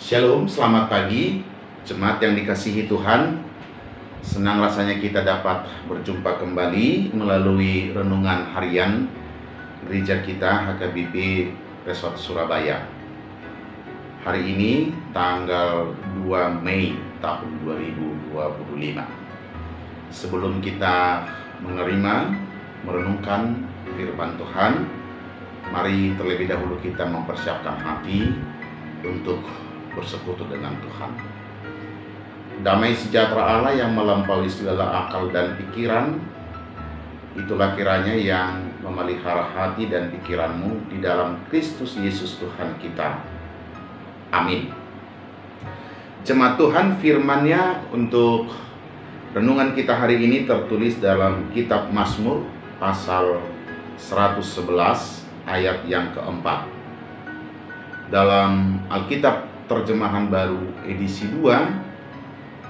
Shalom, selamat pagi, jemaat yang dikasihi Tuhan. Senang rasanya kita dapat berjumpa kembali melalui renungan harian gereja kita HKBP Resort Surabaya. Hari ini tanggal 2 Mei tahun 2025. Sebelum kita merenungkan firman Tuhan, mari terlebih dahulu kita mempersiapkan hati untuk bersekutu dengan Tuhan. Damai sejahtera Allah yang melampaui segala akal dan pikiran, itulah kiranya yang memelihara hati dan pikiranmu di dalam Kristus Yesus Tuhan kita. Amin. Jemaat Tuhan, firman-Nya untuk renungan kita hari ini tertulis dalam kitab Mazmur pasal 111 ayat yang keempat. Dalam Alkitab Terjemahan Baru edisi 2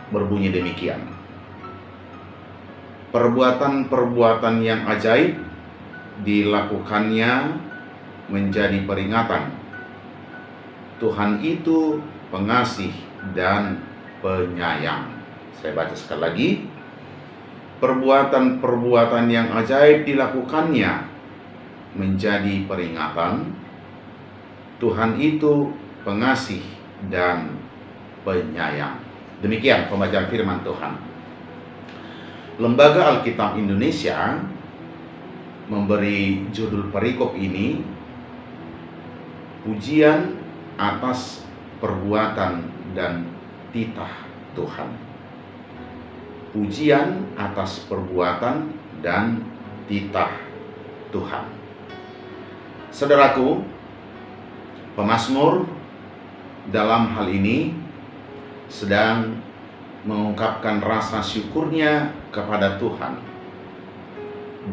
berbunyi demikian. Perbuatan-perbuatan yang ajaib dilakukannya menjadi peringatan. Tuhan itu pengasih dan penyayang. Saya baca sekali lagi. Perbuatan-perbuatan yang ajaib dilakukannya menjadi peringatan. Tuhan itu pengasih dan penyayang. Demikian pembacaan firman Tuhan. Lembaga Alkitab Indonesia memberi judul perikop ini, pujian atas perbuatan dan titah Tuhan. Pujian atas perbuatan dan titah Tuhan. Saudaraku, pemazmur dalam hal ini sedang mengungkapkan rasa syukurnya kepada Tuhan,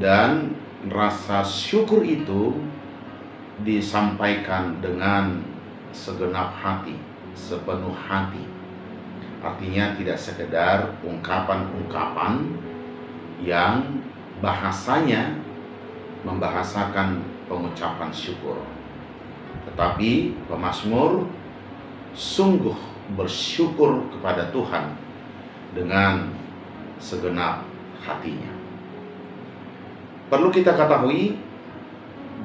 dan rasa syukur itu disampaikan dengan segenap hati, sepenuh hati. Artinya tidak sekedar ungkapan-ungkapan yang bahasanya membahasakan pengucapan syukur, tetapi pemazmur sungguh bersyukur kepada Tuhan dengan segenap hatinya. Perlu kita ketahui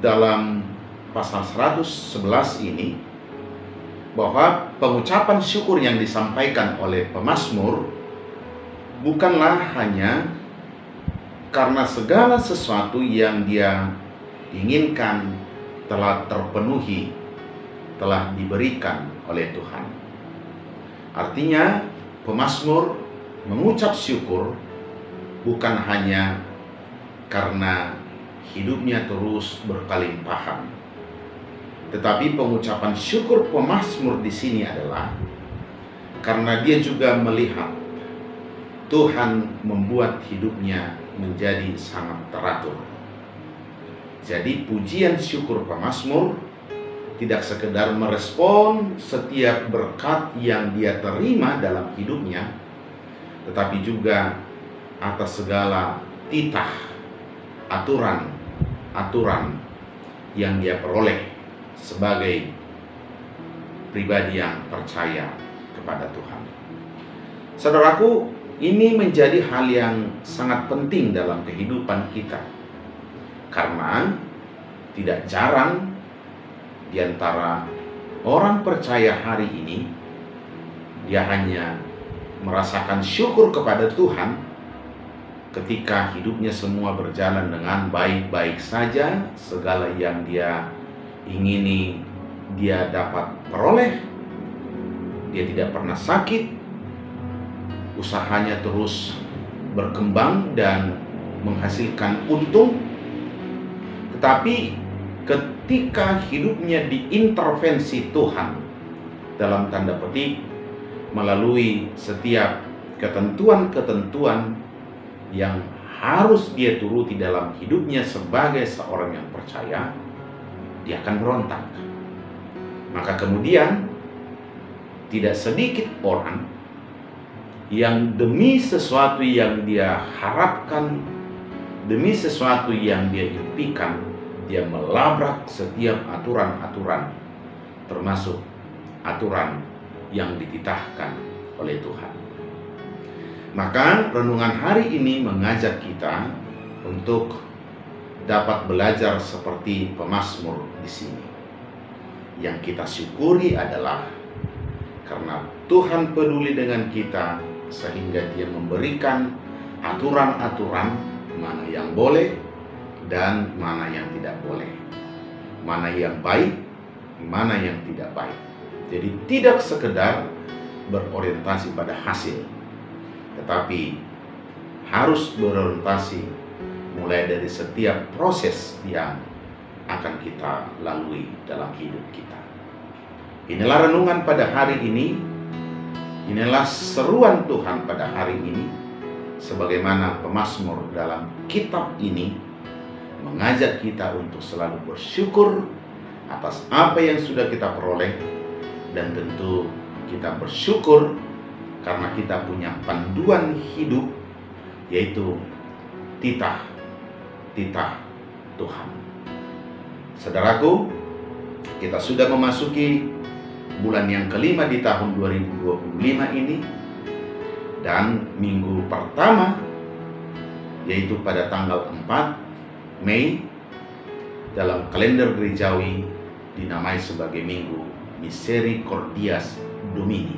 dalam pasal 111 ini bahwa pengucapan syukur yang disampaikan oleh pemazmur bukanlah hanya karena segala sesuatu yang dia inginkan telah terpenuhi, telah diberikan oleh Tuhan. Artinya pemazmur mengucap syukur bukan hanya karena hidupnya terus berkelimpahan, tetapi pengucapan syukur pemazmur di sini adalah karena dia juga melihat Tuhan membuat hidupnya menjadi sangat teratur. Jadi pujian syukur pemazmur tidak sekedar merespon setiap berkat yang dia terima dalam hidupnya, tetapi juga atas segala titah, aturan yang dia peroleh sebagai pribadi yang percaya kepada Tuhan. Saudaraku, ini menjadi hal yang sangat penting dalam kehidupan kita, karena tidak jarang di antara orang percaya hari ini, dia hanya merasakan syukur kepada Tuhan ketika hidupnya semua berjalan dengan baik-baik saja, segala yang dia ingini dia dapat peroleh, dia tidak pernah sakit, usahanya terus berkembang dan menghasilkan untung. Tetapi ketika hidupnya diintervensi Tuhan dalam tanda petik melalui setiap ketentuan-ketentuan yang harus dia turuti dalam hidupnya sebagai seorang yang percaya, dia akan berontak. Maka kemudian tidak sedikit orang yang demi sesuatu yang dia harapkan, demi sesuatu yang dia impikan, dia melabrak setiap aturan-aturan, termasuk aturan yang dititahkan oleh Tuhan. Maka renungan hari ini mengajak kita untuk dapat belajar seperti pemazmur di sini. Yang kita syukuri adalah karena Tuhan peduli dengan kita sehingga Dia memberikan aturan-aturan mana yang boleh dan mana yang tidak boleh, mana yang baik, mana yang tidak baik. Jadi tidak sekedar berorientasi pada hasil, tetapi harus berorientasi mulai dari setiap proses yang akan kita lalui dalam hidup kita. Inilah renungan pada hari ini. Inilah seruan Tuhan pada hari ini. Sebagaimana pemazmur dalam kitab ini mengajak kita untuk selalu bersyukur atas apa yang sudah kita peroleh. Dan tentu kita bersyukur karena kita punya panduan hidup, yaitu titah Tuhan. Saudaraku, kita sudah memasuki bulan yang kelima di tahun 2025 ini, dan minggu pertama yaitu pada tanggal 4 Mei dalam kalender gerejawi dinamai sebagai Minggu Misericordias Domini.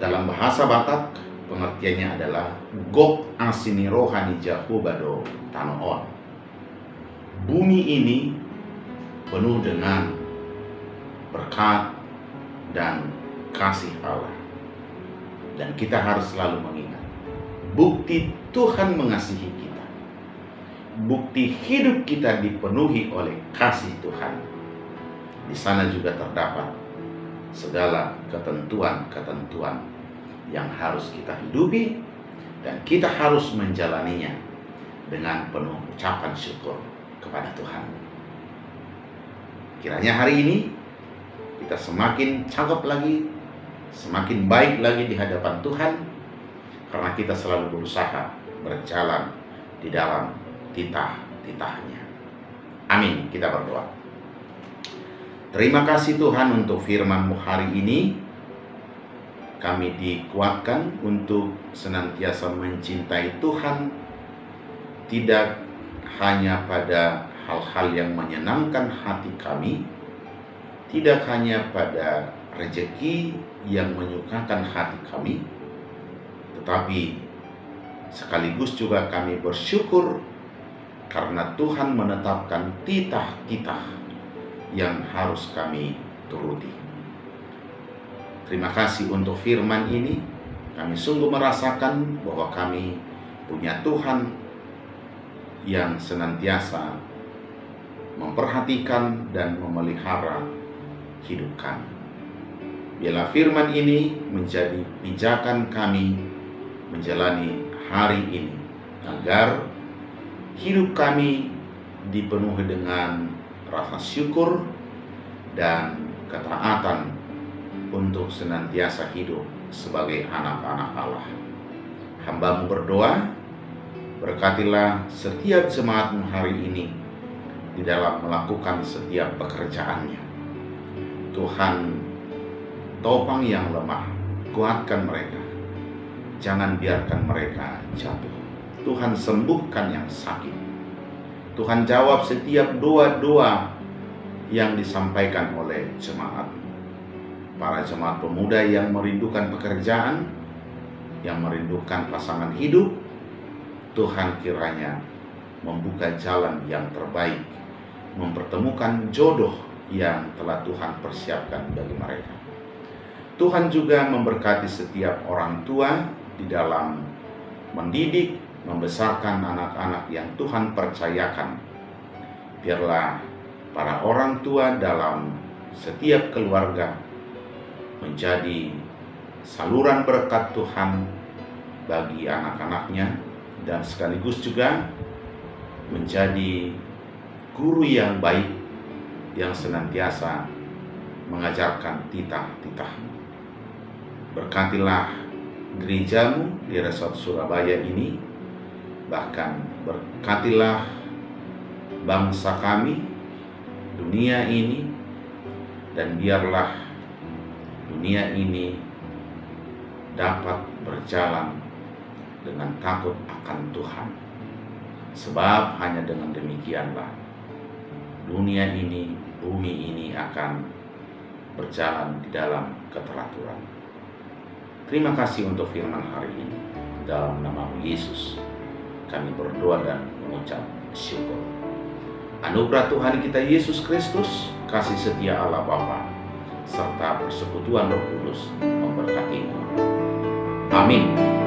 Dalam bahasa Batak pengertiannya adalah Gok Asini Rohani Jahobado Tanoon. Bumi ini penuh dengan berkat dan kasih Allah. Dan kita harus selalu mengingat bukti Tuhan mengasihi kita, bukti hidup kita dipenuhi oleh kasih Tuhan. Di sana juga terdapat segala ketentuan-ketentuan yang harus kita hidupi, dan kita harus menjalaninya dengan penuh ucapan syukur kepada Tuhan. Kiranya hari ini kita semakin cakep lagi, semakin baik lagi di hadapan Tuhan, karena kita selalu berusaha berjalan di dalam titah-titahnya. Amin. Kita berdoa. Terima kasih Tuhan untuk firman-Mu hari ini. Kami dikuatkan untuk senantiasa mencintai Tuhan, tidak hanya pada hal-hal yang menyenangkan hati kami, tidak hanya pada rezeki yang menyukakan hati kami, tetapi sekaligus juga kami bersyukur karena Tuhan menetapkan titah-titah yang harus kami turuti. Terima kasih untuk firman ini. Kami sungguh merasakan bahwa kami punya Tuhan yang senantiasa memperhatikan dan memelihara hidup kami. Biarlah firman ini menjadi pijakan kami menjalani hari ini, agar hidup kami dipenuhi dengan rasa syukur dan ketaatan untuk senantiasa hidup sebagai anak-anak Allah. Hamba-Mu berdoa, berkatilah setiap jemaat-Mu hari ini di dalam melakukan setiap pekerjaannya. Tuhan, topang yang lemah, kuatkan mereka. Jangan biarkan mereka jatuh. Tuhan, sembuhkan yang sakit. Tuhan, jawab setiap doa-doa yang disampaikan oleh jemaat. Para jemaat pemuda yang merindukan pekerjaan, yang merindukan pasangan hidup, Tuhan kiranya membuka jalan yang terbaik, mempertemukan jodoh yang telah Tuhan persiapkan bagi mereka. Tuhan juga memberkati setiap orang tua di dalam mendidik, membesarkan anak-anak yang Tuhan percayakan. Biarlah para orang tua dalam setiap keluarga menjadi saluran berkat Tuhan bagi anak-anaknya, dan sekaligus juga menjadi guru yang baik yang senantiasa mengajarkan titah-titah-Mu. Berkatilah gereja-Mu di Resort Surabaya ini, bahkan berkatilah bangsa kami, dunia ini, dan biarlah dunia ini dapat berjalan dengan takut akan Tuhan. Sebab hanya dengan demikianlah dunia ini, bumi ini akan berjalan di dalam keteraturan. Terima kasih untuk firman hari ini. Dalam nama Yesus kami berdoa dan mengucap syukur. Anugerah Tuhan kita Yesus Kristus, kasih setia Allah Bapa, serta persekutuan Roh Kudus memberkatimu. Amin.